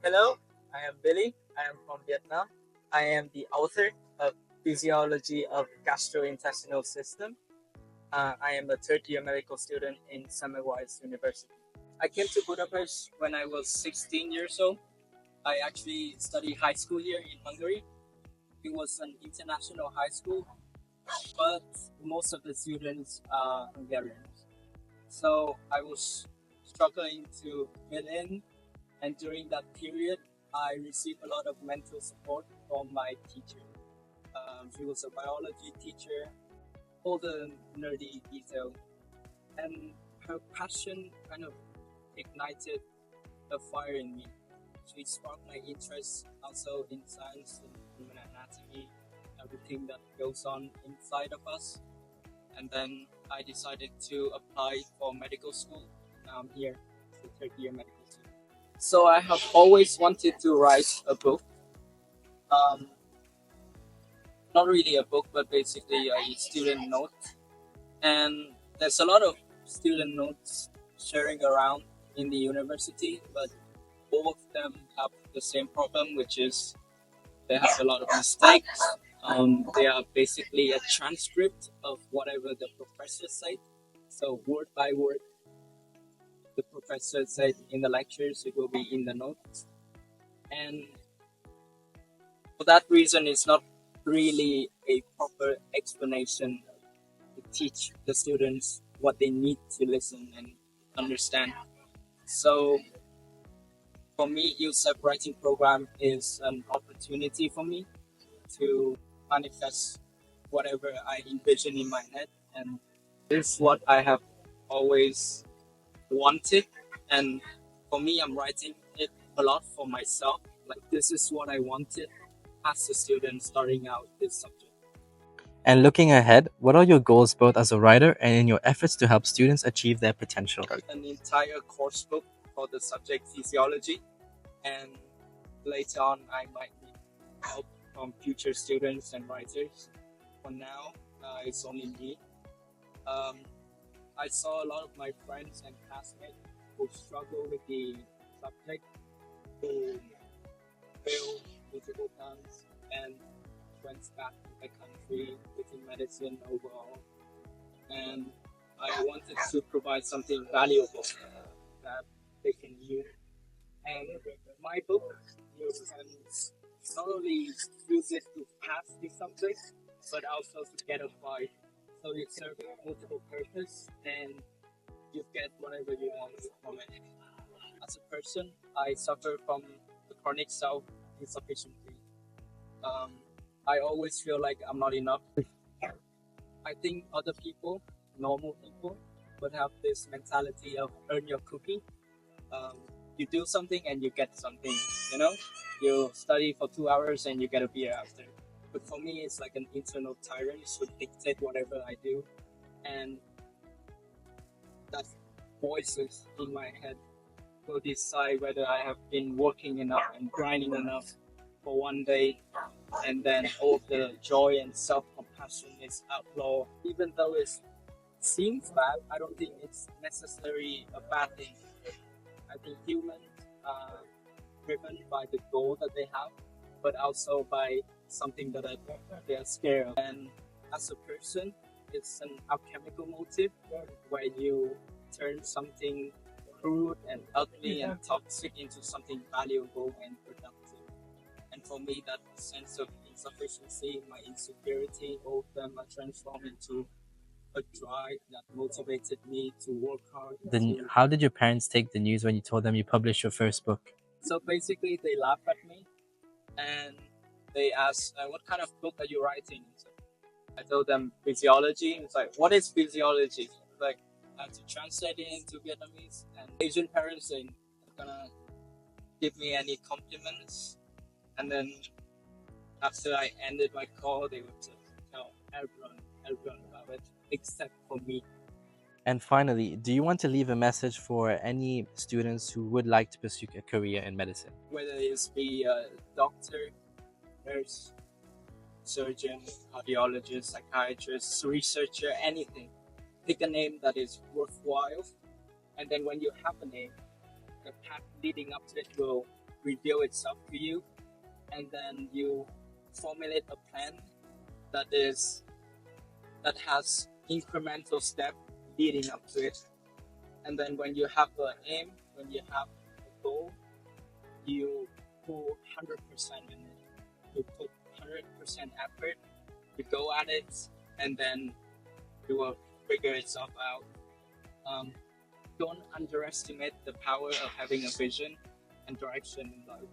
Hello, I am Billy. I am from Vietnam. I am the author of Physiology of Gastrointestinal System. I am a third year medical student in Semmelweis University. I came to Budapest when I was 16 years old. I actually studied high school here in Hungary. It was an international high school, but most of the students are Hungarians. So I was struggling to fit in, and during that period, I received a lot of mental support from my teacher. She was a biology teacher, all the nerdy detail, and her passion kind of ignited a fire in me. She sparked my interest also in science and human anatomy, everything that goes on inside of us. And then I decided to apply for medical school. Now I'm here, the third year medical student. So I have always wanted to write a book. Um, Not really a book, but basically a student note. And there's a lot of student notes sharing around in the university, but all of them have the same problem, which is they have a lot of mistakes. They are basically a transcript of whatever the professor said. So word by word, the professor said in the lectures, it will be in the notes. And for that reason, it's not really a proper explanation to teach the students what they need to listen and understand. So for me, USEP writing program is an opportunity for me to manifest whatever I envision in my head, and this is what I have always wanted. And for me, I'm writing it a lot for myself. Like this is what I wanted as a student starting out this subject. And looking ahead, what are your goals both as a writer and in your efforts to help students achieve their potential? An entire course book for the subject physiology, and later on I might need help from future students and writers. For now, it's only me. Um, I saw a lot of my friends and classmates who struggle with the subject, who failed multiple times and went back to the country within medicine overall. And I wanted to provide something valuable that they can use. And my book, you can not only use it to pass the subject, but also to get a fight. So it serves multiple purpose, and you get whatever you want from it. As a person, I suffer from the chronic self insufficiency. I always feel like I'm not enough. I think other people, normal people, would have this mentality of earn your cookie. You do something and you get something, you know? You study for 2 hours and you get a beer after. But for me, it's like an internal tyrant who dictate whatever I do. And that voices in my head will decide whether I have been working enough and grinding enough for one day, and then all the joy and self-compassion is outlawed. Even though it seems bad, I don't think it's necessarily a bad thing. I think humans are driven by the goal that they have, but also by something that they are scared of. And as a person, it's an alchemical motive where you turn something crude and ugly and toxic into something valuable and productive. And for me, that sense of insufficiency, my insecurity, all of them are transformed into a drive that motivated me to work hard. Then, how did your parents take the news when you told them you published your first book? So basically, they laughed at me and they asked, "What kind of book are you writing?" So I told them physiology. It's like, "What is physiology?" Like, I had to translate it into Vietnamese. And Asian parents are not gonna give me any compliments. And then after I ended my call, they would just tell everyone about it, except for me. And finally, do you want to leave a message for any students who would like to pursue a career in medicine? Whether it's be a doctor, nurse, surgeon, cardiologist, psychiatrist, researcher, anything. Pick a name that is worthwhile, and then when you have a name, the path leading up to it will reveal itself to you, and then you formulate a plan that is that has incremental step leading up to it. And then when you have an aim, when you have a goal, you put 100% in it. You put 100% effort. You go at it, and then you will figure itself out. Don't underestimate the power of having a vision and direction in life.